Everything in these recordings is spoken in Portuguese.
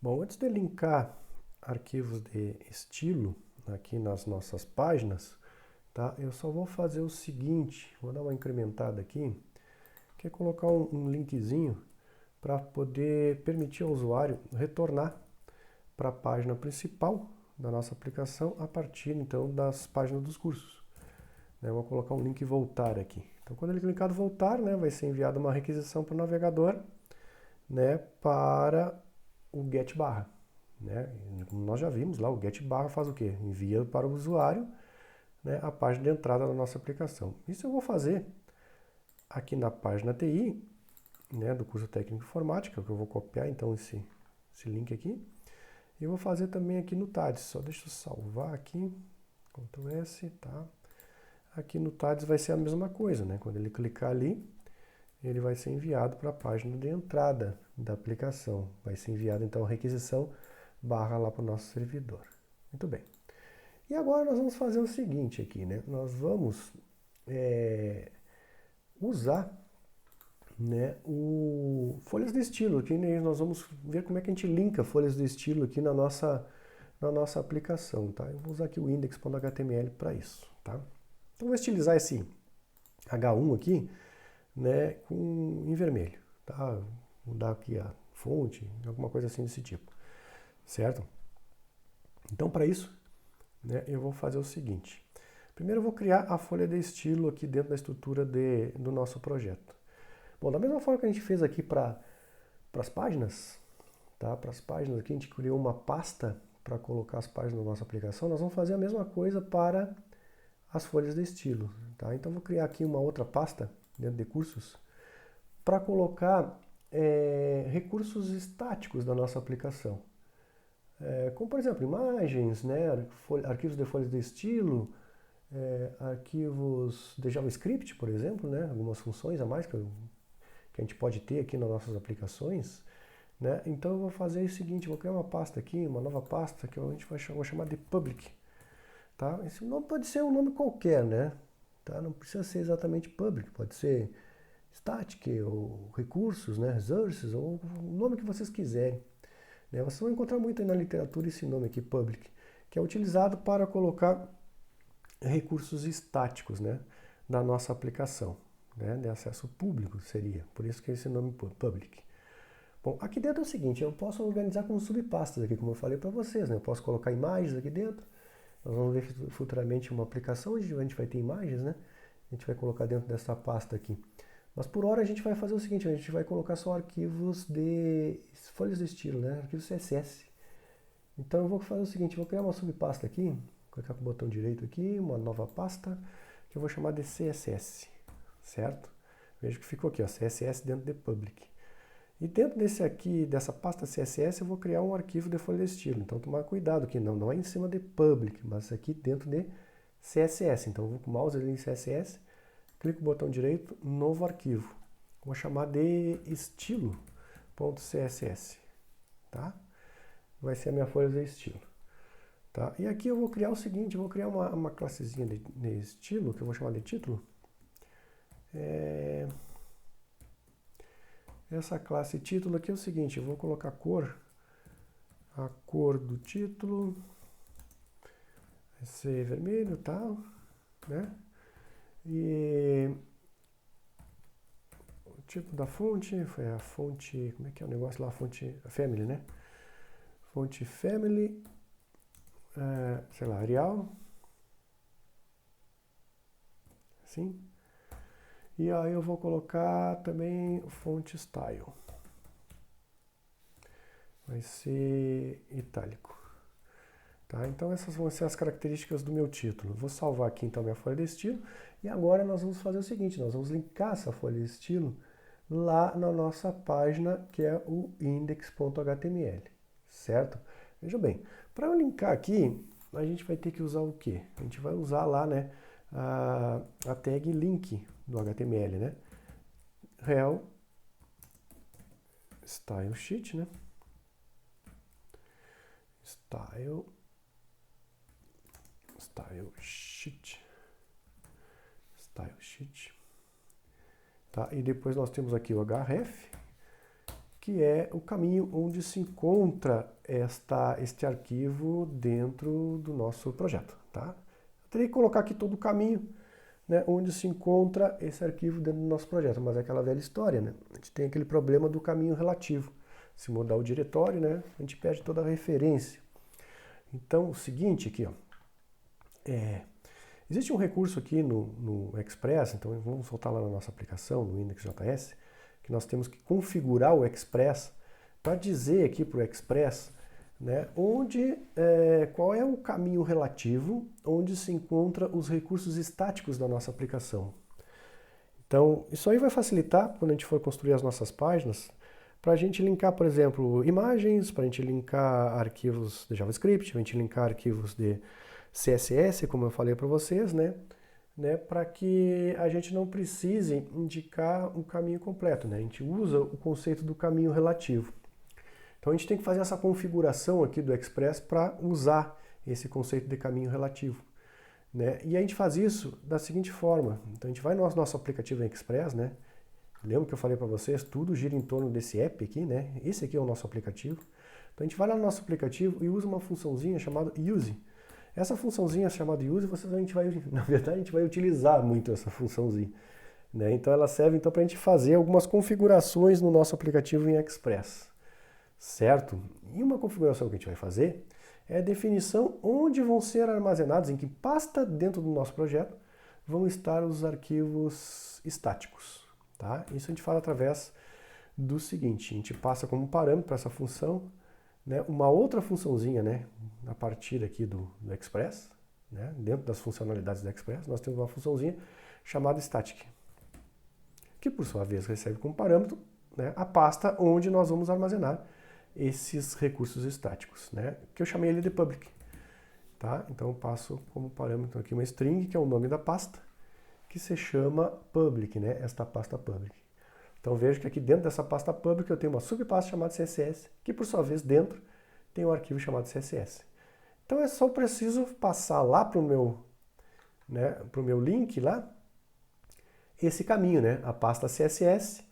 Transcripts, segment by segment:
Bom, antes de linkar arquivos de estilo aqui nas nossas páginas, tá? Eu só vou fazer o seguinte, vou dar uma incrementada aqui, que é colocar um linkzinho para poder permitir ao usuário retornar para a página principal da nossa aplicação a partir então das páginas dos cursos. Eu vou colocar um link voltar aqui. Então, quando ele clicar no voltar, vai ser enviada uma requisição para o navegador, para o get barra. Como nós já vimos lá, o get barra faz o quê? Envia para o usuário, a página de entrada da nossa aplicação. Isso eu vou fazer aqui na página TI, do curso técnico de informática, que eu vou copiar então esse link aqui. E vou fazer também aqui no TADS. Só deixa eu salvar aqui, Ctrl S, tá? Aqui no TADS vai ser a mesma coisa, Quando ele clicar ali, ele vai ser enviado para a página de entrada da aplicação. Vai ser enviado então a requisição barra lá para o nosso servidor. Muito bem. E agora nós vamos fazer o seguinte aqui, Nós vamos usar o folhas de estilo aqui, nós vamos ver como é que a gente linka folhas de estilo aqui na nossa aplicação, tá? Eu vou usar aqui o index.html para isso, tá? Então vou estilizar esse H1 aqui, em vermelho, tá? Mudar aqui a fonte, alguma coisa assim desse tipo, certo? Então para isso, eu vou fazer o seguinte. Primeiro eu vou criar a folha de estilo aqui dentro da estrutura do nosso projeto. Bom, da mesma forma que a gente fez aqui para as páginas, tá? Para as páginas aqui a gente criou uma pasta para colocar as páginas da nossa aplicação, nós vamos fazer a mesma coisa para as folhas de estilo, tá? Então vou criar aqui uma outra pasta dentro de cursos para colocar recursos estáticos da nossa aplicação. Como por exemplo, imagens, arquivos de folhas de estilo, arquivos de JavaScript, por exemplo, algumas funções a mais que a gente pode ter aqui nas nossas aplicações. Então eu vou fazer o seguinte, vou criar uma pasta aqui, uma nova pasta que a gente vou chamar de public. Tá? Esse nome pode ser um nome qualquer, Tá? Não precisa ser exatamente public, pode ser static, ou recursos, resources, ou o nome que vocês quiserem. Vocês vão encontrar muito aí na literatura esse nome aqui, public, que é utilizado para colocar recursos estáticos, da nossa aplicação, de acesso público seria, por isso que é esse nome public. Bom, aqui dentro é o seguinte, eu posso organizar como subpastas aqui, como eu falei para vocês, Eu posso colocar imagens aqui dentro, nós vamos ver futuramente uma aplicação onde a gente vai ter imagens, A gente vai colocar dentro dessa pasta aqui. Mas por hora a gente vai fazer o seguinte, a gente vai colocar só arquivos de folhas de estilo, arquivos CSS. Então eu vou fazer o seguinte, vou criar uma subpasta aqui, vou clicar com o botão direito aqui, uma nova pasta, que eu vou chamar de CSS, certo? Veja que ficou aqui, ó, CSS dentro de public. E dentro dessa pasta CSS eu vou criar um arquivo de folha de estilo. Então tomar cuidado aqui, não é em cima de public, mas aqui dentro de CSS. Então eu vou com o mouse ali em CSS, clico no botão direito, novo arquivo. Vou chamar de estilo.css, tá? Vai ser a minha folha de estilo. Tá? E aqui eu vou criar o seguinte, eu vou criar uma classezinha de estilo, que eu vou chamar de título. Essa classe título aqui é o seguinte, eu vou colocar a cor do título vai ser vermelho e tal, E o tipo da fonte foi a fonte, como é que é o negócio lá, a fonte family, Fonte family, sei lá, Arial, assim. E aí eu vou colocar também fonte style. Vai ser itálico. Tá? Então essas vão ser as características do meu título. Vou salvar aqui então minha folha de estilo. E agora nós vamos fazer o seguinte, nós vamos linkar essa folha de estilo lá na nossa página, que é o index.html. Certo? Veja bem, para eu linkar aqui, a gente vai ter que usar o quê? A gente vai usar lá, a tag link do HTML, rel style sheet, style sheet, tá? E depois nós temos aqui o href, que é o caminho onde se encontra este arquivo dentro do nosso projeto, tá? Eu teria que colocar aqui todo o caminho, né, onde se encontra esse arquivo dentro do nosso projeto, mas é aquela velha história, né? A gente tem aquele problema do caminho relativo. Se mudar o diretório, né, a gente perde toda a referência. Então, o seguinte aqui, ó, existe um recurso aqui no Express, então vamos voltar lá na nossa aplicação, no Index.js, que nós temos que configurar o Express para dizer aqui para o Express, né, qual é o caminho relativo onde se encontra os recursos estáticos da nossa aplicação. Então, isso aí vai facilitar quando a gente for construir as nossas páginas, para a gente linkar, por exemplo, imagens, para a gente linkar arquivos de JavaScript, para a gente linkar arquivos de CSS, como eu falei para vocês, né, para que a gente não precise indicar um caminho completo, né? A gente usa o conceito do caminho relativo. Então a gente tem que fazer essa configuração aqui do Express para usar esse conceito de caminho relativo, né? E a gente faz isso da seguinte forma. Então a gente vai no nosso aplicativo em Express, né? Lembra que eu falei para vocês, tudo gira em torno desse app aqui, né? Esse aqui é o nosso aplicativo. Então a gente vai lá no nosso aplicativo e usa uma funçãozinha chamada use. Essa funçãozinha chamada use, na verdade, a gente vai utilizar muito essa funçãozinha, né? Então ela serve então, para a gente fazer algumas configurações no nosso aplicativo em Express, certo? E uma configuração que a gente vai fazer é a definição onde vão ser armazenados, em que pasta dentro do nosso projeto vão estar os arquivos estáticos, tá? Isso a gente faz através do seguinte, a gente passa como parâmetro para essa função, né, uma outra funçãozinha, né, a partir aqui do Express, né, dentro das funcionalidades do Express, nós temos uma funçãozinha chamada static, que por sua vez recebe como parâmetro, né, a pasta onde nós vamos armazenar esses recursos estáticos, né, que eu chamei ele de public. Tá? Então eu passo como parâmetro aqui uma string, que é o nome da pasta, que se chama public, né, esta pasta public. Então veja que aqui dentro dessa pasta public eu tenho uma subpasta chamada CSS, que por sua vez dentro tem um arquivo chamado CSS. Então é só preciso passar lá para o meu link lá, esse caminho, né? A pasta CSS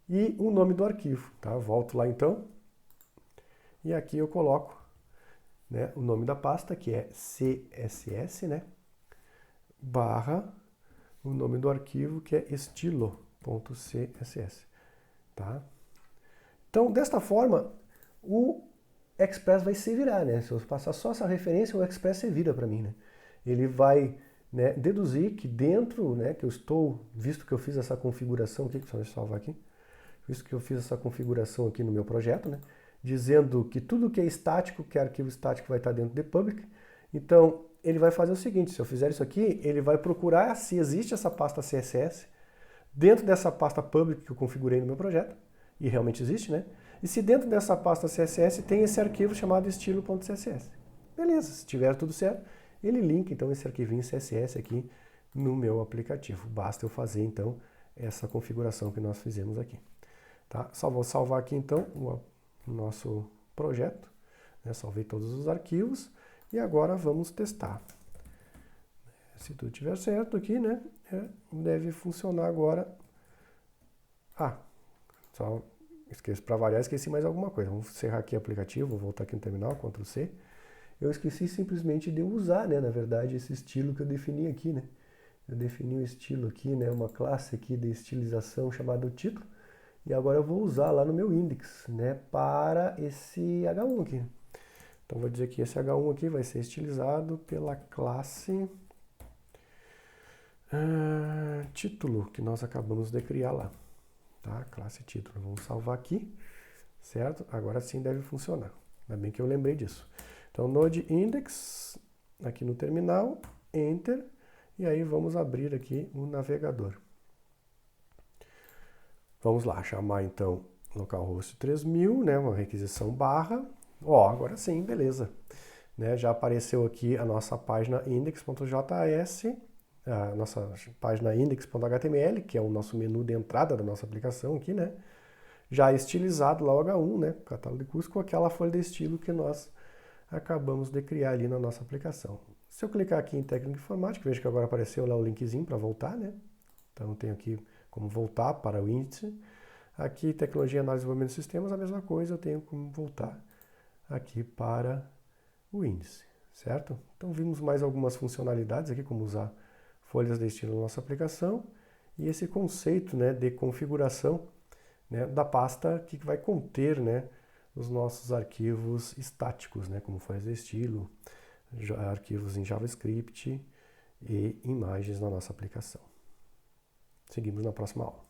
e o nome do arquivo. Tá? Eu volto lá então, e aqui eu coloco, né, o nome da pasta, que é CSS, né, barra o nome do arquivo, que é estilo.css. Tá? Então, desta forma, o Express vai se virar, né? Se eu passar só essa referência, o Express se vira para mim, né? Ele vai, né, deduzir que dentro, né, que eu estou, visto que eu fiz essa configuração aqui, deixa eu salvar aqui, visto que eu fiz essa configuração aqui no meu projeto, né, dizendo que tudo que é estático, que é arquivo estático, vai estar dentro de public. Então, ele vai fazer o seguinte, se eu fizer isso aqui, ele vai procurar se existe essa pasta CSS dentro dessa pasta public que eu configurei no meu projeto, e realmente existe, né? E se dentro dessa pasta CSS tem esse arquivo chamado estilo.css. Beleza, se tiver tudo certo, ele linka então esse arquivinho CSS aqui no meu aplicativo. Basta eu fazer então essa configuração que nós fizemos aqui. Tá? Só vou salvar aqui então o nosso projeto, né? Salvei todos os arquivos e agora vamos testar. Se tudo estiver certo aqui, né, deve funcionar agora. Só para variar, esqueci mais alguma coisa. Vamos encerrar aqui o aplicativo, vou voltar aqui no terminal, Ctrl C. Eu esqueci simplesmente de usar, né, na verdade, esse estilo que eu defini aqui, né. Eu defini um estilo aqui, né, uma classe aqui de estilização chamada título. E agora eu vou usar lá no meu index, né, para esse H1 aqui. Então vou dizer que esse H1 aqui vai ser estilizado pela classe título, que nós acabamos de criar lá. Tá? Classe título. Vamos salvar aqui, certo? Agora sim deve funcionar. Ainda bem que eu lembrei disso. Então, node index, aqui no terminal, enter, e aí vamos abrir aqui o navegador. Vamos lá, chamar então localhost 3000, né, uma requisição barra. Ó, agora sim, beleza. Né, já apareceu aqui a nossa página index.js, a nossa página index.html, que é o nosso menu de entrada da nossa aplicação aqui, né? Já estilizado lá o H1, né? Catálogo de cursos com aquela folha de estilo que nós acabamos de criar ali na nossa aplicação. Se eu clicar aqui em técnica informática, veja que agora apareceu lá o linkzinho para voltar, né? Então eu tenho aqui como voltar para o índice. Aqui, tecnologia, análise e desenvolvimento de sistemas, a mesma coisa, eu tenho como voltar aqui para o índice, certo? Então vimos mais algumas funcionalidades aqui, como usar folhas de estilo na nossa aplicação e esse conceito, né, de configuração, né, da pasta que vai conter, né, os nossos arquivos estáticos, né, como folhas de estilo, arquivos em JavaScript e imagens na nossa aplicação. Seguimos na próxima aula.